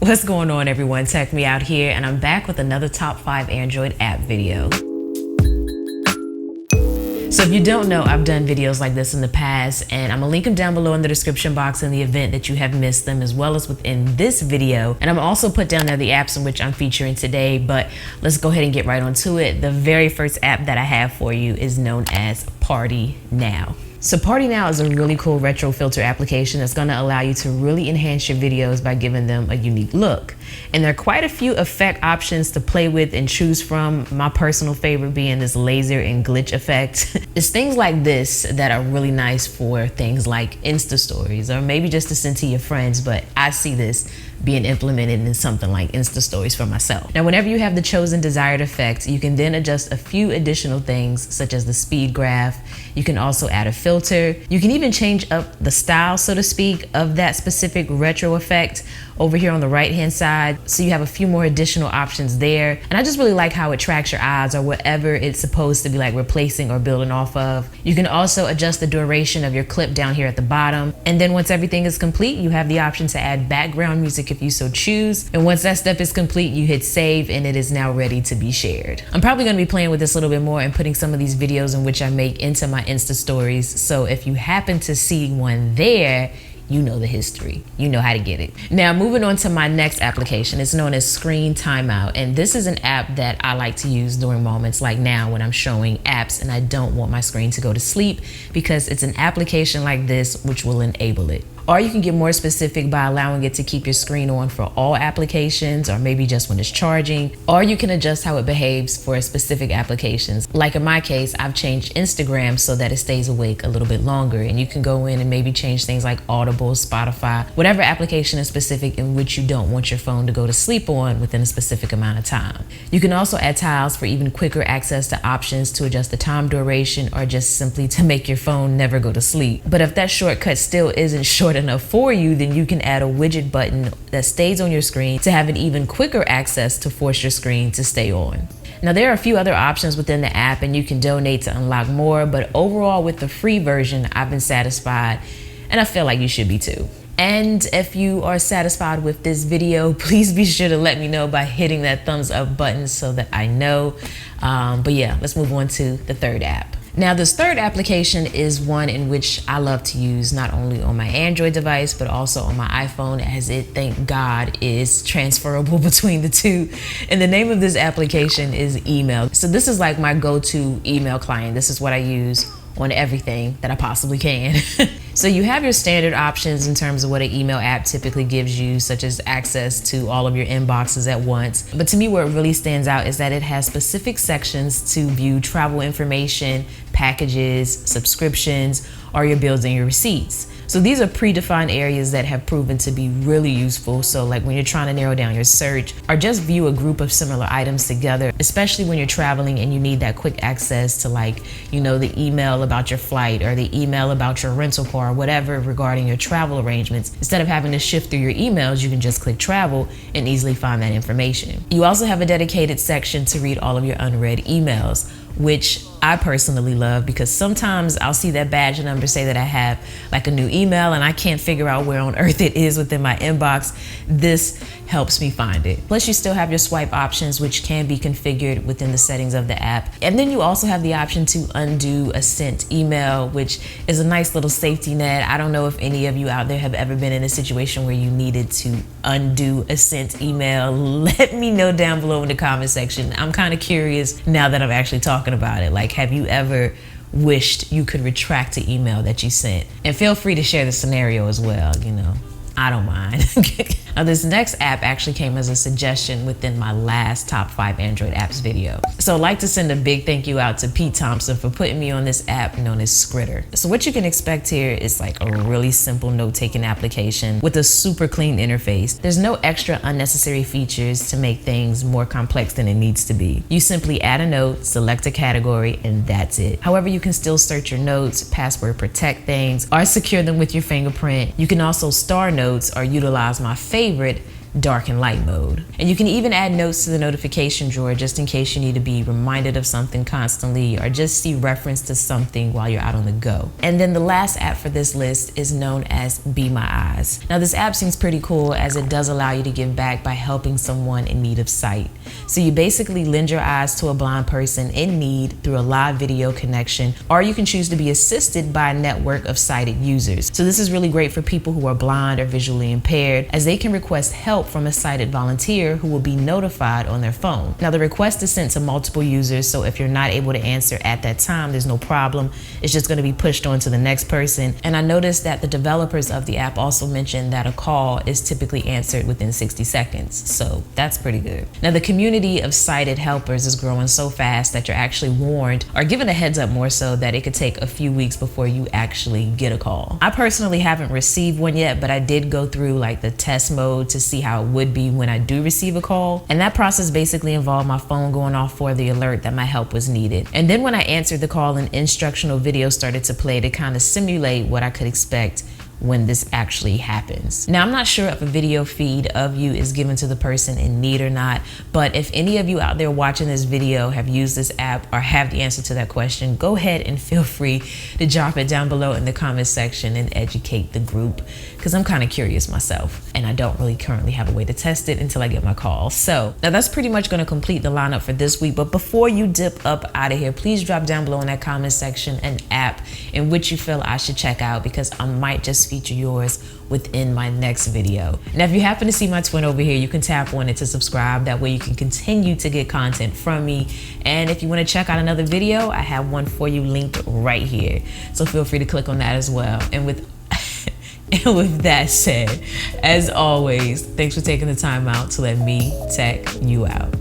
What's going on, everyone? TIMEOUT here, and I'm back with another top 5 Android app video. So if you don't know, I've done videos like this in the past, and I'm gonna link them down below in the description box in the event that you have missed them, as well as within this video. And I'm also put down there the apps in which I'm featuring today, but let's go ahead and get right onto it. The very first app that I have for you is known as Party Now. So Party Now is a really cool retro filter application that's going to allow you to really enhance your videos by giving them a unique look. And there are quite a few effect options to play with and choose from, my personal favorite being this laser and glitch effect. It's things like this that are really nice for things like Insta stories, or maybe just to send to your friends, but I see this being implemented in something like Insta stories for myself. Now, whenever you have the chosen desired effect, you can then adjust a few additional things, such as the speed graph. You can also add a filter. You can even change up the style, so to speak, of that specific retro effect over here on the right-hand side. So you have a few more additional options there. And I just really like how it tracks your eyes or whatever it's supposed to be like replacing or building off of. You can also adjust the duration of your clip down here at the bottom. And then once everything is complete, you have the option to add background music if you so choose. And once that step is complete, you hit save and it is now ready to be shared. I'm probably gonna be playing with this a little bit more and putting some of these videos in which I make into my Insta stories. So if you happen to see one there, you know the history, you know how to get it. Now, moving on to my next application, it's known as Screen Timeout. And this is an app that I like to use during moments like now when I'm showing apps and I don't want my screen to go to sleep, because it's an application like this which will enable it. Or you can get more specific by allowing it to keep your screen on for all applications, or maybe just when it's charging. Or you can adjust how it behaves for specific applications. Like in my case, I've changed Instagram so that it stays awake a little bit longer. And you can go in and maybe change things like Audible, Spotify, whatever application is specific in which you don't want your phone to go to sleep on within a specific amount of time. You can also add tiles for even quicker access to options to adjust the time duration, or just simply to make your phone never go to sleep. But if that shortcut still isn't short enough for you, then you can add a widget button that stays on your screen to have an even quicker access to force your screen to stay on. Now, there are a few other options within the app and you can donate to unlock more, but overall with the free version, I've been satisfied and I feel like you should be too. And if you are satisfied with this video, please be sure to let me know by hitting that thumbs up button so that I know. But yeah, let's move on to the third app. Now, this third application is one in which I love to use not only on my Android device, but also on my iPhone, as it, thank God, is transferable between the two. And the name of this application is Email. So this is like my go-to email client. This is what I use on everything that I possibly can. So you have your standard options in terms of what an email app typically gives you, such as access to all of your inboxes at once. But to me, where it really stands out is that it has specific sections to view travel information, packages, subscriptions, or your bills and your receipts. So these are predefined areas that have proven to be really useful. So like when you're trying to narrow down your search, or just view a group of similar items together, especially when you're traveling and you need that quick access to, like, you know, the email about your flight or the email about your rental car or whatever regarding your travel arrangements. Instead of having to shift through your emails, you can just click travel and easily find that information. You also have a dedicated section to read all of your unread emails, which I personally love, because sometimes I'll see that badge number say that I have like a new email and I can't figure out where on earth it is within my inbox. This helps me find it. Plus, you still have your swipe options, which can be configured within the settings of the app. And then you also have the option to undo a sent email, which is a nice little safety net. I don't know if any of you out there have ever been in a situation where you needed to undo a sent email. Let me know down below in the comment section. I'm kind of curious now that I'm actually talking about it. Like, have you ever wished you could retract the email that you sent? And feel free to share the scenario as well, you know. I don't mind. Now, this next app actually came as a suggestion within my last top 5 Android apps video. So I'd like to send a big thank you out to Pete Thompson for putting me on this app known as SCRITTOR. So what you can expect here is like a really simple note-taking application with a super clean interface. There's no extra unnecessary features to make things more complex than it needs to be. You simply add a note, select a category, and that's it. However, you can still search your notes, password protect things, or secure them with your fingerprint. You can also star notes or utilize my favorite, dark and light mode. And you can even add notes to the notification drawer just in case you need to be reminded of something constantly or just see reference to something while you're out on the go. And then the last app for this list is known as Be My Eyes. Now this app seems pretty cool as it does allow you to give back by helping someone in need of sight. So you basically lend your eyes to a blind person in need through a live video connection, or you can choose to be assisted by a network of sighted users. So this is really great for people who are blind or visually impaired, as they can request help from a sighted volunteer who will be notified on their phone. Now the request is sent to multiple users, so if you're not able to answer at that time, there's no problem. It's just going to be pushed on to the next person. And I noticed that the developers of the app also mentioned that a call is typically answered within 60 seconds. So that's pretty good. Now the community of sighted helpers is growing so fast that you're actually warned or given a heads up more so that it could take a few weeks before you actually get a call. I personally haven't received one yet, but I did go through like the test mode to see how it would be when I do receive a call. And that process basically involved my phone going off for the alert that my help was needed. And then when I answered the call, an instructional video started to play to kind of simulate what I could expect when this actually happens. Now, I'm not sure if a video feed of you is given to the person in need or not, but if any of you out there watching this video have used this app or have the answer to that question, go ahead and feel free to drop it down below in the comment section and educate the group, because I'm kind of curious myself and I don't really currently have a way to test it until I get my call. So now that's pretty much going to complete the lineup for this week. But before you dip up out of here, please drop down below in that comment section an app in which you feel I should check out, because I might just feature yours within my next video. Now, if you happen to see my twin over here, you can tap on it to subscribe. That way you can continue to get content from me. And if you want to check out another video, I have one for you linked right here. So feel free to click on that as well. And with that said, as always, thanks for taking the time out to let me tech you out.